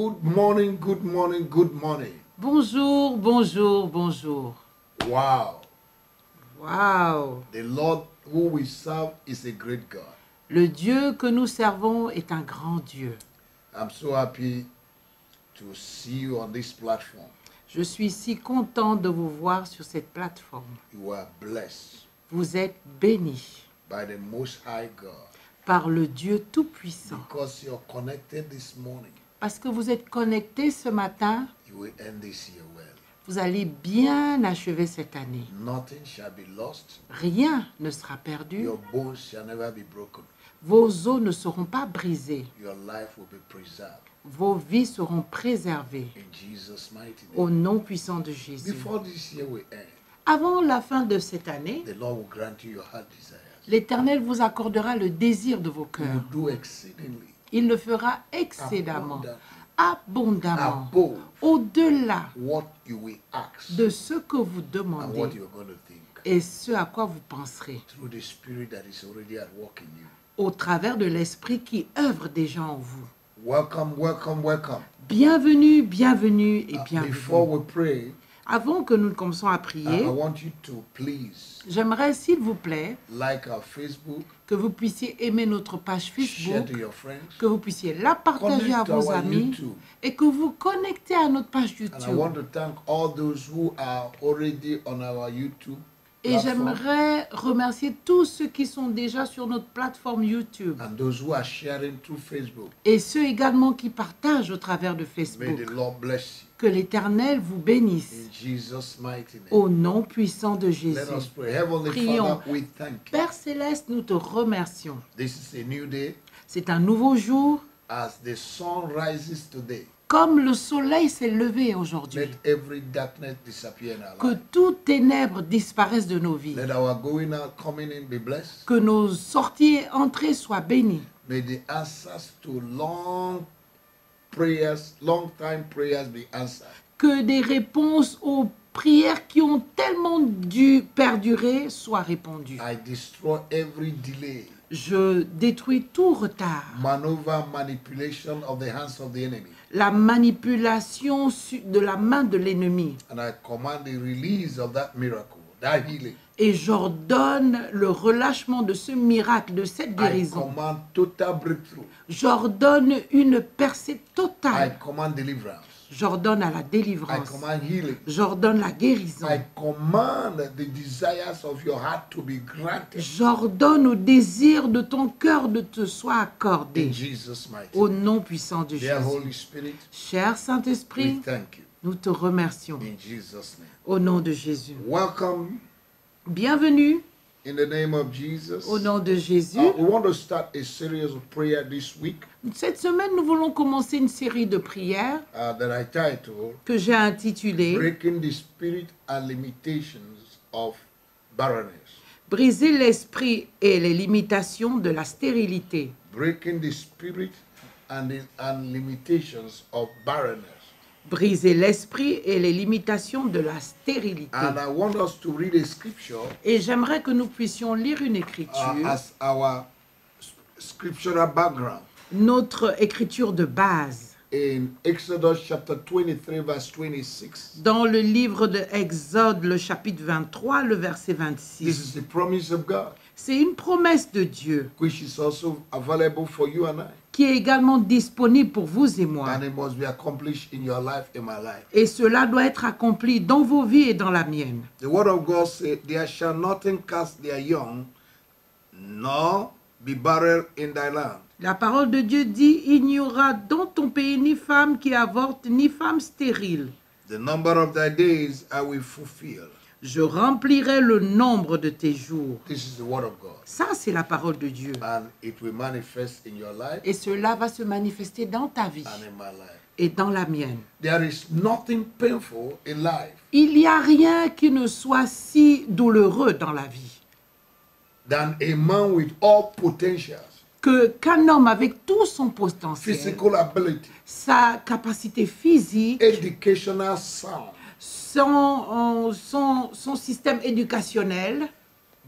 Good morning, good morning, good morning. Bonjour, bonjour, bonjour. Wow. Wow. The Lord who we serve is a great God. Le Dieu que nous servons est un grand Dieu. I'm so happy to see you on this platform. Je suis si content de vous voir sur cette plateforme. You are blessed Vous êtes bénis by the Most High God par le Dieu Tout-Puissant. because you're connected this morning. Parce que vous êtes connectés ce matin, You will end this year well. vous allez bien achever cette année. Nothing shall be lost. Rien ne sera perdu. Your bones shall never be broken. Vos os ne seront pas brisés. Your life will be preserved. Vos vies seront préservées. In Jesus' mighty Au name. nom puissant de Jésus. Before this year will end, Avant la fin de cette année, the Lord will grant you your heart desires. l'Éternel vous accordera le désir de vos He will cœurs. do exceedingly, Il le fera excellemment, abondamment, above au-delà what you will ask de ce que vous and what demandez you're going to think et ce à quoi vous penserez, through the Spirit that is already at work in you. au travers de l'Esprit qui œuvre déjà en vous. Welcome, welcome, welcome. Bienvenue, bienvenue et Before bienvenue. we pray, Avant que nous commencions à I prier, want you to please j'aimerais, s'il vous plaît, like our Facebook, que vous puissiez aimer notre page share Facebook, to your friends, que vous puissiez la partager à connect to vos our amis YouTube. et que vous connectez à notre page And I YouTube. want to thank all those who are already on our YouTube Et platform j'aimerais remercier tous ceux qui sont déjà sur notre plateforme YouTube and those who are sharing through Facebook. et ceux également qui partagent au travers de May Facebook. the Lord bless you. Que l'Éternel vous bénisse In Jesus' mighty name. au nom puissant de Let Jésus. us pray. Heavenly Prions. Father, we thank you. Père Céleste, nous te remercions. This is a new day. C'est un nouveau jour. As the sun rises today, Comme le soleil s'est levé aujourd'hui, let every darkness disappear in our que life. toutes ténèbres disparaissent de nos vies. Let our going out, coming in be blessed. Que nos sorties et entrées soient bénies. May the answers to long prayers, long time prayers be answered. Que des réponses aux prières qui ont tellement dû perdurer soient répondues. I destroy every delay, Je détruis tout retard, maneuver, manipulation of the hands of the enemy. la manipulation de la main de l'ennemi. And I command the release of that miracle, that healing. Et j'ordonne le relâchement de ce miracle, de cette I guérison. command total breakthrough. J'ordonne une percée I totale. command deliverance. J'ordonne à la I délivrance. command healing. J'ordonne la guérison. I command the desires of your heart to be granted. J'ordonne au désir de ton cœur de te soit In accordé. Jesus' mighty Au name. nom puissant de Dear Jésus. Holy Spirit, Cher we Saint-Esprit, thank you. nous te remercions. In Jesus' name. Au nom de Jésus. Welcome Bienvenue in the name of Jesus. au nom de Jésus. We want to start a series of prayer this week Cette semaine, nous voulons commencer une série de prières that I titled que j'ai intitulée Breaking the Spirit and Limitations of Barrenness. Briser l'esprit et les limitations de la stérilité. Breaking the Spirit and limitations of barrenness. Briser l'esprit et les limitations de la stérilité. And I want us to read a scripture Et j'aimerais que nous puissions lire une écriture, as our scriptural background. notre écriture de base, In Exodus chapter 23, verse 26. dans le livre de Exode, le chapitre 23, le verset This 26. is the promise of God, C'est une promesse de Dieu which is also available for you and I. qui est également disponible pour vous et moi. And it must be accomplished in your life, in my life. Et cela doit être accompli dans vos vies et dans la mienne. The word of God says, there shall nothing cast their young, nor be barren in thy land. La parole de Dieu dit, il n'y aura dans ton pays ni femme qui avorte, ni femme stérile. The number of thy days I will fulfill. Je remplirai le nombre de tes jours. This is the word of God. Ça, c'est la parole de Dieu. And it will manifest in your life Et cela va se manifester dans ta vie and in my life. et dans la mienne. There is nothing painful in life Il n'y a rien qui ne soit si douloureux dans la vie than a man with all potentials, qu'un homme avec tout son potentiel, physical ability, sa capacité physique, educational sound, son système éducationnel,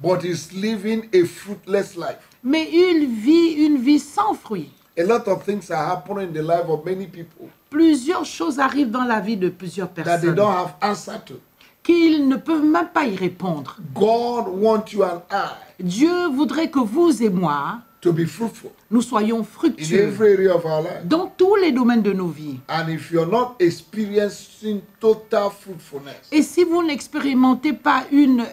but is living a fruitless life. mais il vit une vie sans fruit. A lot of things are happening in the life of many people Plusieurs choses arrivent dans la vie de plusieurs that they personnes don't have answer to. qu'ils ne peuvent même pas y répondre. God wants you and I Dieu voudrait que vous et moi, to be fruitful nous soyons in fructueux every area of our life. dans tous les domaines de nos vies. And if you're not experiencing total fruitfulness, Et si vous n'expérimentez pas une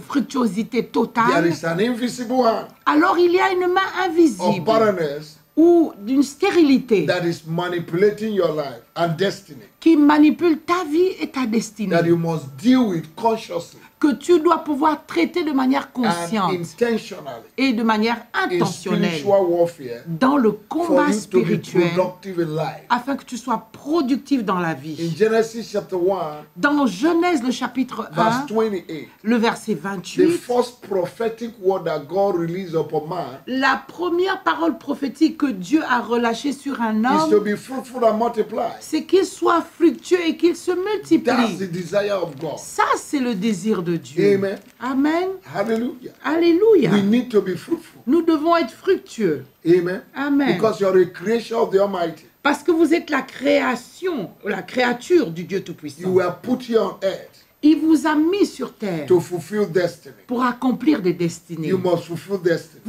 fructuosité there totale, is an invisible hand alors il y a une main of invisible barrenness ou d'une stérilité that is manipulating your life and destiny qui manipule ta vie et ta that destinée, you must deal with consciously que tu dois pouvoir traiter de manière and consciente intentionally et de manière in intentionnelle spiritual warfare dans le for combat you to be spirituel productive in life. afin que tu sois productif dans la In vie. Genesis chapter 1, Dans Genèse, le chapitre verse 1, 28, le verset the 28, first prophetic word that God released upon man la première parole prophétique que Dieu a relâchée sur un is to homme, be fruitful and multiply. c'est qu'il soit fructueux et qu'il se That's multiplie. the desire of God. Ça, c'est le désir de Dieu. Amen. Amen. Hallelujah. Alléluia. We need to be fruitful. Nous devons être fructueux. Amen. Amen. Because you're a creation of the Almighty. Parce que vous êtes la création, la créature du Dieu You Tout-Puissant. were put here on earth Il vous a mis sur terre to fulfill destiny. pour accomplir des destinées. You must fulfill destiny.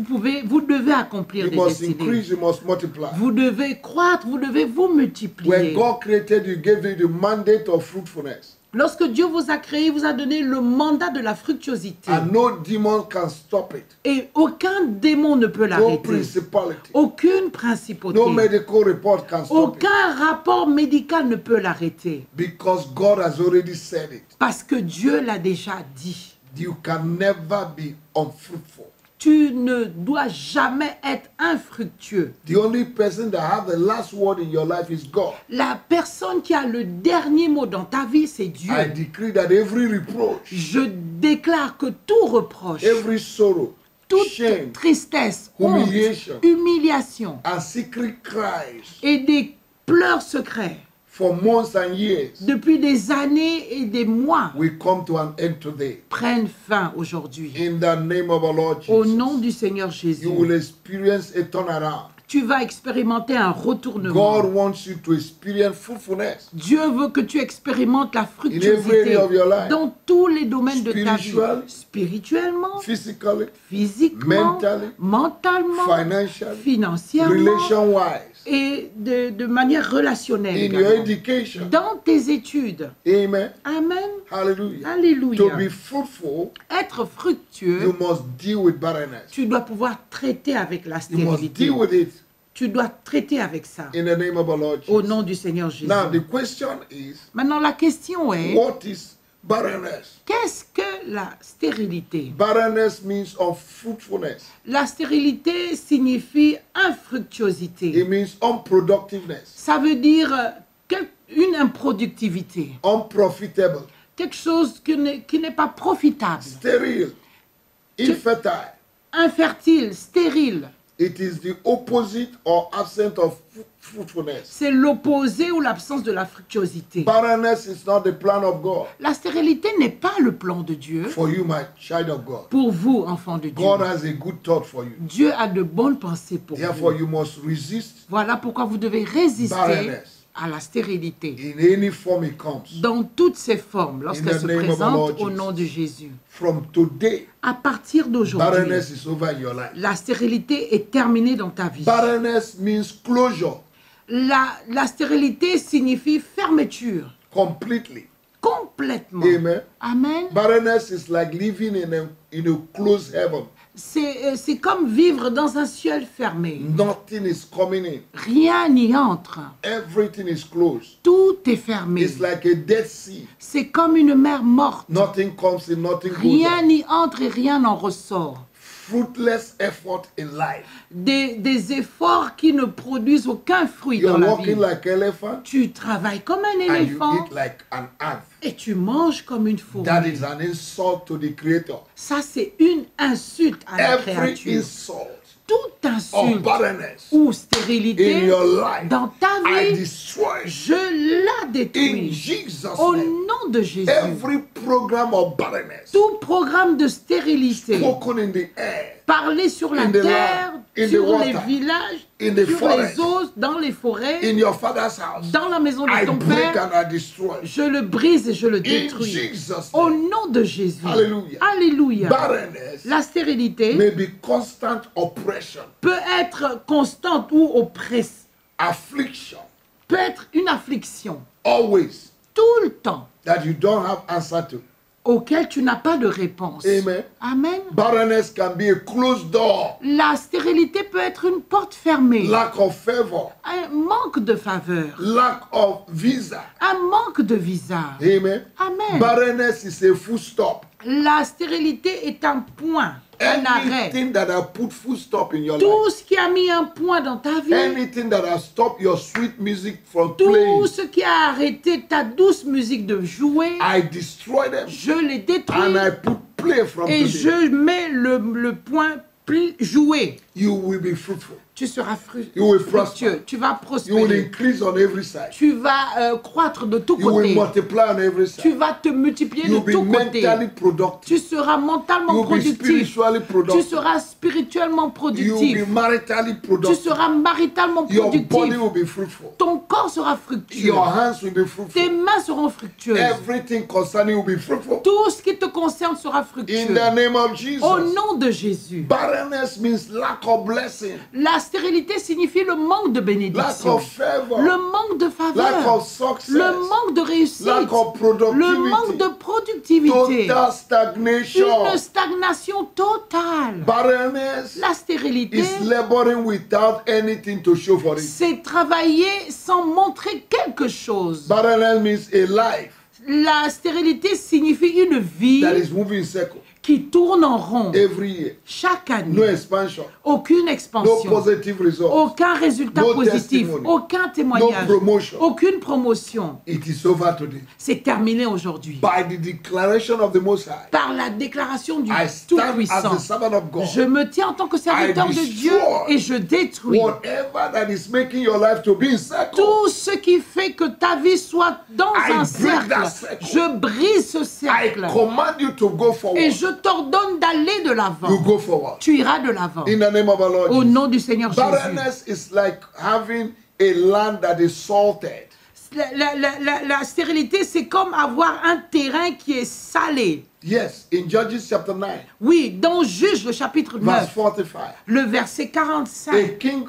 Vous devez accomplir You des must destinées. increase, you must multiply. Vous devez croître, vous devez vous multiplier. When God created you, gave you the mandate of fruitfulness. Lorsque Dieu vous a créé, il vous a donné le mandat de la fructuosité. And no demon can stop it. Et aucun démon ne peut No l'arrêter. principality. Aucune principauté. No medical report can stop it. Aucun rapport médical ne peut l'arrêter. Because God has already said it. Parce que Dieu l'a déjà dit. You can never be unfruitful. Tu ne dois jamais être infructueux. The only person that has the last word in your life is God. La personne qui a le dernier mot dans ta vie, c'est Dieu. I decree that every reproach, Je déclare que tout reproche, every sorrow, toute shame, tristesse, honte, humiliation, humiliation and secret cries et des pleurs secrets for months and years depuis des années et des mois will come to an end today. prennent fin aujourd'hui. In the name of our Lord Au Jesus, nom du Seigneur Jésus, you will experience a turnaround. tu vas expérimenter un retournement. God wants you to experience fruitfulness. Dieu veut que tu expérimentes la every fructuosité area of your life. dans tous les domaines de ta vie. Spiritual, Spirituellement, physically, physiquement, mentally, mentalement, financially, financièrement relation-wise, et de manière relationnelle. in your également. education. Dans tes études. Amen. Amen. Hallelujah. Alléluia. To be fruitful, Être you fructueux, must deal with barrenness. tu dois pouvoir traiter avec la You must stérilité. deal with it Tu dois traiter avec ça. in the name of our Lord Au Jesus. nom du Seigneur Jésus. Now, the question is, Maintenant, la question est, what is barrenness? qu'est-ce que la stérilité? Barrenness means unfruitfulness. La stérilité signifie It infructuosité. means unproductiveness, Ça veut dire une improductivité. unprofitable, Quelque chose qui n'est pas profitable. sterile, infertile. Infertile, stérile. It is the opposite or absent of fruitfulness. C'est l'opposé ou l'absence de la fructuosité. Barrenness is not the plan of God La stérilité n'est pas le plan de Dieu for you, my child of God. pour vous, enfants de Dieu. God has a good thought for you. Dieu a de bonnes pensées pour Therefore, vous. you must resist Voilà pourquoi vous devez résister barrenness à la stérilité in any form it comes. dans toutes ses formes lorsqu'elle In the se name of our présente Lord au Jesus. nom de Jésus. From today, À partir d'aujourd'hui, barrenness is over in your life. la stérilité est terminée dans ta vie. Barrenness means closure La stérilité signifie fermeture, completely. complètement. Amen. Amen. Barrenness is like living in a closed heaven. C'est comme vivre dans un ciel fermé. Nothing is coming in. Rien n'y entre. Everything is closed. Tout est fermé. It's like a dead sea. C'est comme une mer morte. Nothing comes in, nothing goes Rien out. n'y entre et rien n'en ressort. Fruitless effort in life. Des efforts qui ne produisent aucun fruit dans You're la vie. walking like an elephant Tu travailles comme un and you éléphant eat like an ant. et tu manges comme une That fourmi. is an insult to the Creator. Ça, c'est une insulte à la Every créature. insult Toute of insulte barrenness ou in stérilité your life, dans ta I vie, destroy je la in détruis. Jesus' Au name. nom de Jésus. Every program of barrenness Tout programme de stérilité spoken in the air Parler sur la In the terre, land, in the sur les water, villages, in the sur forest, les eaux, dans les forêts, in your father's house. dans la maison de I ton break père. and I destroy. Je le brise et je le In détruis. Jesus' Au name. nom de Jésus. Hallelujah. Alléluia. Barrenness La stérilité may be constant oppression, peut être constante ou oppresse, affliction, peut être une affliction always, tout le temps that you don't have answer to. auquel tu n'as pas de réponse. Amen. Amen. Barrenness can be a closed door, La stérilité peut être une porte fermée, lack of favor, un manque de faveur, lack of visa. un manque de visa. Amen. Amen. Barrenness is a full stop. La stérilité est un point, un arrêt. Anything that has put full stop in your Tout life, ce qui a mis un point dans ta vie, anything that has stopped your sweet music from tout playing, ce qui a arrêté ta douce musique de jouer, I destroy them je les détruis and I put play from et today. je mets le point jouer. You will be fruitful. Tu seras You will fructueux, tu vas You will prospérer, increase on every side. tu vas croître de tous You will côtés, multiply on every tu side. vas te multiplier You de will be tous côtés, mentally productive. tu seras mentalement You will be productif, spiritually tu productive. seras spirituellement You will productif, be maritally tu productive. seras maritalement Your body productif, will be fruitful. ton corps sera fructueux, Your hands will be tes fruitful. mains seront fructueuses, Everything concerning you will be fruitful. tout ce qui te concerne sera In fructueux. the name of Jesus. Au nom de Jésus. Barrenness means lack of blessing, La stérilité signifie le manque de lack bénédiction, of favor, le manque de lack faveur, of success, le manque de réussite, lack of le manque de productivité, total stagnation. une stagnation totale. Barrenness La stérilité, is laboring without anything to show for it. c'est travailler sans montrer quelque chose. Barrenness means a life La stérilité signifie une vie that is moving in circle qui tourne en rond every year. chaque No année. expansion, Aucune no expansion, positive results. aucun résultat No positif, testimony. aucun témoignage, No promotion. aucune promotion. It is over today. C'est terminé aujourd'hui. By the declaration of the Most High, Par la déclaration du I stand as Tout-Puissant, the servant of God. je me tiens en tant que serviteur I de Dieu destroy et je détruis Whatever that is making your life to be in circle, tout ce qui fait que ta vie soit dans I un break that cercle. circle. Je brise ce I cercle command you to go forward. et je t'ordonne d'aller de l'avant. You go forward. Tu iras de l'avant. In the name of our Lord Au Jesus. nom du Seigneur Jésus. Barrenness is like having a land that is salted. La stérilité, c'est comme avoir un terrain qui est salé. Yes, in Judges chapter 9, Oui, dans Juge, le chapitre verse 9, 45, le verset a 45, king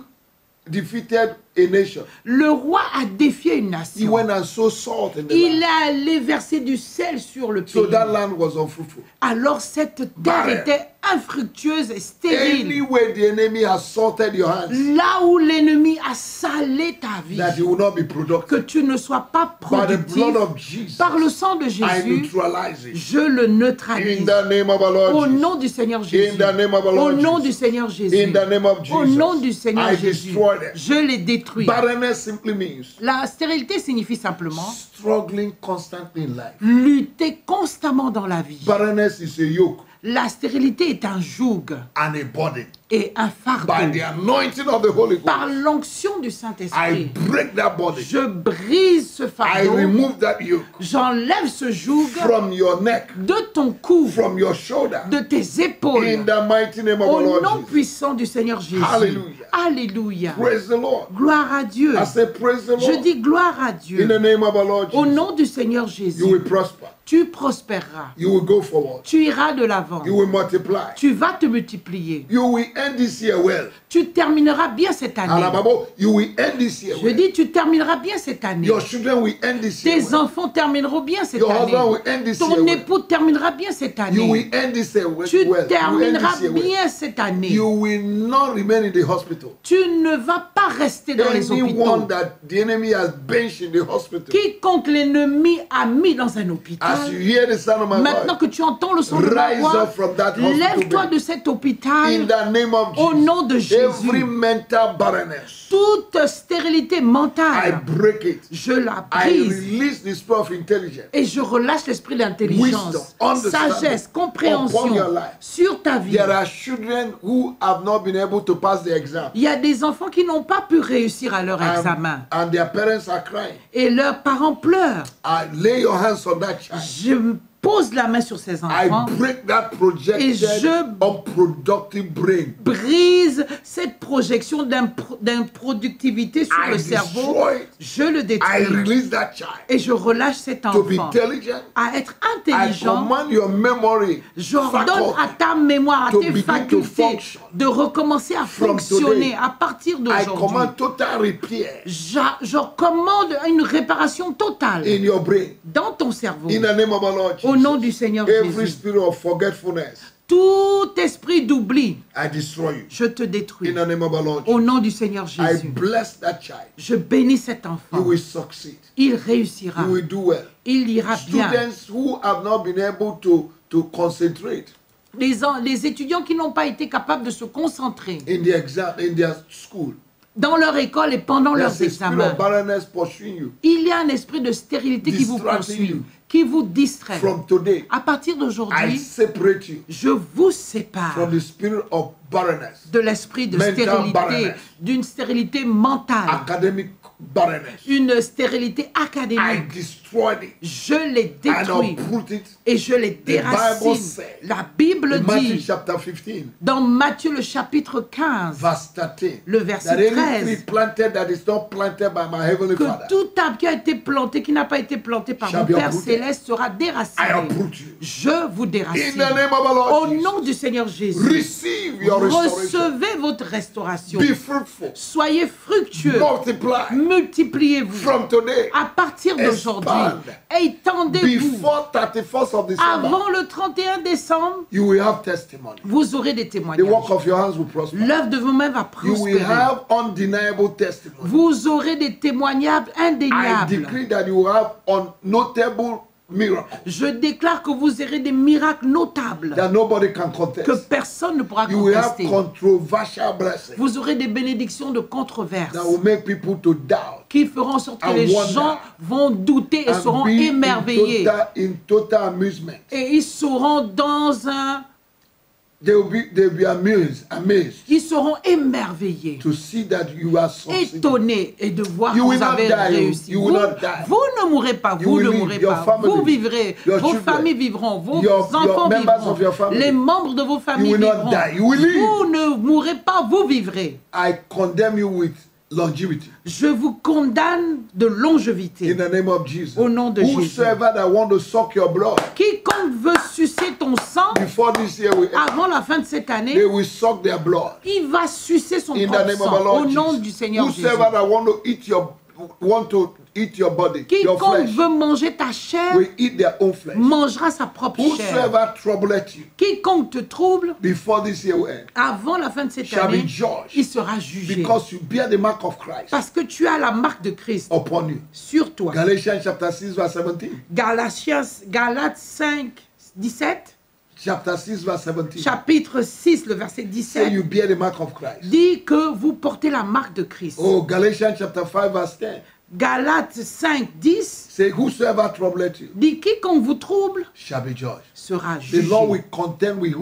defeated a nation. le roi a défié une He nation. went and sowed salt in the Il land. est allé verser du sel sur le So pays. that land was unfruitful. Alors cette terre Barren. était infructueuse et stérile. Anywhere the enemy has salted your hands, Là où l'ennemi a salé ta vie, that you will not be que productive. tu ne sois pas By the productif, blood of Jesus, par le sang de I Jésus, neutralize it. je le In neutralise. the name of our Lord Au Jesus. nom du Seigneur Jésus. In the name of our Au Lord nom du Jesus. Seigneur Jésus. In the name of Au nom Jesus. du Seigneur I Jésus. destroy them. Je les détruis. Barrenness simply means La stérilité signifie simplement struggling constantly in life. lutter constamment dans la vie. Barrenness is a yoke La stérilité est un joug and a burden. et un fardeau. By the anointing of the Holy Par Ghost, l'onction du I Saint-Esprit, break that burden. je brise ce I fardeau, remove that yoke j'enlève ce joug from your neck, de ton cou, from your shoulder. de tes épaules, In the mighty name of our au Lord nom Jesus. puissant du Seigneur Jésus. Hallelujah. Alléluia. Praise the Lord. Gloire à Dieu. I say praise the Je Lord. dis gloire à In Dieu. the name of our Lord Au Jesus. nom du Seigneur You will Jésus, prosper. tu prospéreras. You will go forward. Tu iras de l'avant. You will multiply. Tu vas te multiplier. You will end this year well. Tu termineras bien cette année. Alababo, you will end this year Je well. dis, tu termineras bien cette année. Your children will end this year Tes well. enfants termineront bien cette Your année. husband will end this year Ton well. époux terminera bien cette You année. will end this year well. Tu You will end termineras this year well. bien cette année. You will not remain in the hospital. Tu ne vas pas rester dans les Anyone hôpitaux. that the enemy has benched in the hospital, Quiconque l'ennemi a mis dans un as hôpital, you hear the sound of my maintenant voice, que tu entends le son de ma rise voix, up from that hospital lève-toi bed. de cet In hôpital the name of au Jesus, nom de every Jésus. mental barrenness, Toute stérilité I mentale, break it. je la I brise release the spirit of intelligence. et je relâche l'esprit Wisdom, d'intelligence, understanding sagesse, upon compréhension your life. sur ta vie. There are children who have not been able to pass the exam, Il y a des enfants qui n'ont pas pu réussir à leur examen and their parents are crying. et leurs parents pleurent. Lay your hands on that child. Je pose la main sur ces I enfants. break that Et projected je unproductive brain. Brise cette projection d'improductivité sur I le cerveau. destroy it. Je le I détruis. release that child Et je relâche cet to be enfant intelligent. à être I intelligent. command your memory J'ordonne à faculty ta mémoire, à to tes begin to facultés function de recommencer à from fonctionner today. à partir I d'aujourd'hui. command total repair Je commande une réparation totale in your brain. dans ton cerveau. In the name of our Lord Au nom du Jesus. Seigneur Every Jésus. spirit of forgetfulness, Tout esprit d'oubli, I destroy you. je te détruis. In the name of our Lord Au Jesus. nom du Seigneur I Jésus. bless that child. Je bénis cet You enfant. will succeed. Il réussira. You will do well. Il ira bien. Students who have not been able to concentrate Les étudiants qui n'ont pas été capables de se concentrer in the exam, in their school, dans leur école et pendant leurs there's a spirit examens, of barrenness pursuing you. il y a un esprit de stérilité qui vous Distracting poursuit, you. qui vous distrait. From today, À partir I d'aujourd'hui, separate you je vous sépare from the spirit of barrenness, de l'esprit de mental stérilité, barrenness. d'une stérilité mentale, academic barrenness. une stérilité I académique. destroyed it Je les and détruis uproot it. et je les The Bible déracine. says La Bible in Matthew dit chapter 15, dans Matthieu le chapitre 15, verse 13, le verset that any 13, tree planted that is not planted by my heavenly que Father, tout arbre qui a été planté, qui n'a pas été planté par Shall mon be Père uprooted. céleste sera I déraciné. uproot you. Je vous In déracine. the name of our Au Lord Jesus, nom du Seigneur Jésus, receive your restoration. recevez votre restauration. Be fruitful. Soyez fructueux. Multiply. Multipliez-vous. From today, À partir d'aujourd'hui, expand. étendez-vous. Before 31st of December, Avant le 31 décembre, you will have testimony. vous aurez des The témoignages. work of your hands will prosper. L'œuvre de vos mains va You will prospérer. have undeniable testimony. Vous aurez des témoignages I indéniables. decree that you will have unnotable miracles Je déclare que vous aurez des miracles notables that nobody can que contest. personne ne pourra You will have contester. controversial blessings Vous aurez des bénédictions de controverse that will make people to doubt qui feront en sorte que And les wonder. gens vont douter et seront and be émerveillés. in total amusement. Et ils seront dans un... They'll be amazed Ils seront émerveillés, to see that you are succeeding. étonnés et de voir You que will vous not avez die. réussi. You Vous, will not die. vous ne mourrez pas, You vous will ne live. mourrez Your pas. family, Vous vivrez, your vos children, familles vivront, vos your enfants members of your vivront, family. les membres de vos familles will not vivront. die. You will live. Vous ne mourrez pas, vous vivrez. I condemn you with longevity. Je vous condamne de longévité. In the name of Jesus. Au nom de Jésus. Whosoever that want to suck your blood Quiconque veut sucer ton sang before this year will end, avant la fin de cette they année, will suck their blood. il va sucer son In the propre name of sang. our Lord Au nom Jesus. du Seigneur Jésus. Whosoever that want to eat your body, your Quiconque flesh, veut manger ta chair will eat their own flesh. mangera sa propre chair. Whosoever troubleth you Quiconque te trouble before this year will end avant la fin de cette shall be année, il judged, sera jugé. because you bear the mark of Christ Parce que tu as la marque de Christ upon you. sur toi. Galatians chapter 6 verse 17. Galates 5, 17, Chapter 6 verse 17. chapitre 6, le verset Say 17, you bear the mark of Christ. dit que vous portez la marque de Christ. Oh, Galatians chapter 5 verse 10. Galates 5, 10 Say whosoever troubleth you dit quiconque vous trouble shall be judged. sera The jugé. Lord will contend with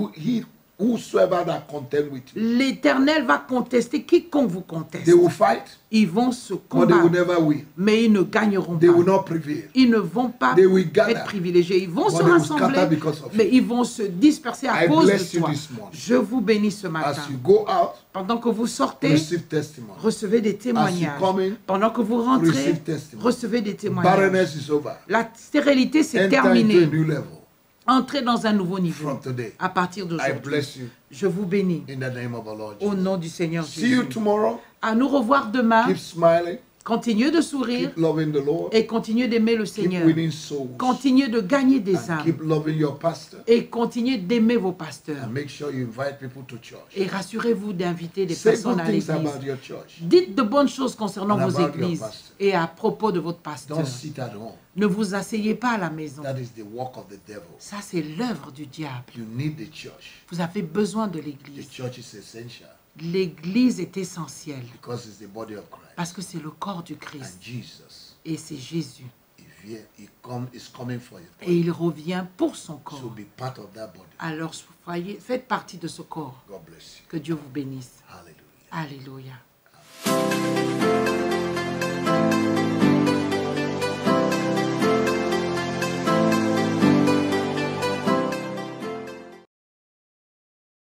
whosoever that contend with you. L'Éternel va contester quiconque vous conteste. They will fight, Ils vont se but they will combattre, never win. mais ils ne gagneront They will pas. not prevail. Ils ne vont pas They will gather, être privilégiés. Ils vont but se they will rassembler, scatter because of mais you. ils vont se disperser à I cause bless de you toi. this morning. Je vous bénis ce matin. As you go out, Pendant que vous sortez, receive testimony. recevez des témoignages. come in, Pendant que vous rentrez, receive testimony. recevez des témoignages. Barrenness is over. La stérilité, c'est Enter into a terminé. new level Entrez dans un nouveau niveau. from today. À partir I d'aujourd'hui, bless you je vous bénis in the name of our Lord au Jesus. nom du Seigneur See you Jésus. tomorrow. À nous revoir demain. Keep smiling. Continuez de sourire Keep loving the Lord. et continuez d'aimer le Keep Seigneur. winning souls. Continuez de gagner des And âmes keep loving your pastor. et continuez d'aimer vos pasteurs. And make sure you invite people to church. Et rassurez-vous d'inviter des Say personnes good à things l'église. about your church. Dites de bonnes choses concernant And vos about your églises pastor. et à propos de votre pasteur. Don't sit at home. Ne vous asseyez pas à la maison. That is the work of the devil. Ça, c'est l'œuvre du diable. You need the church. Vous avez besoin de The l'église. church is essential L'église est essentielle because it's the body of Christ. parce que c'est le corps du And Christ Jesus, et c'est Jésus. is coming for you. Et il revient pour son So corps. be part of that body. Alors, faites partie de ce corps. God bless you. Que Dieu vous bénisse. Hallelujah. Alléluia.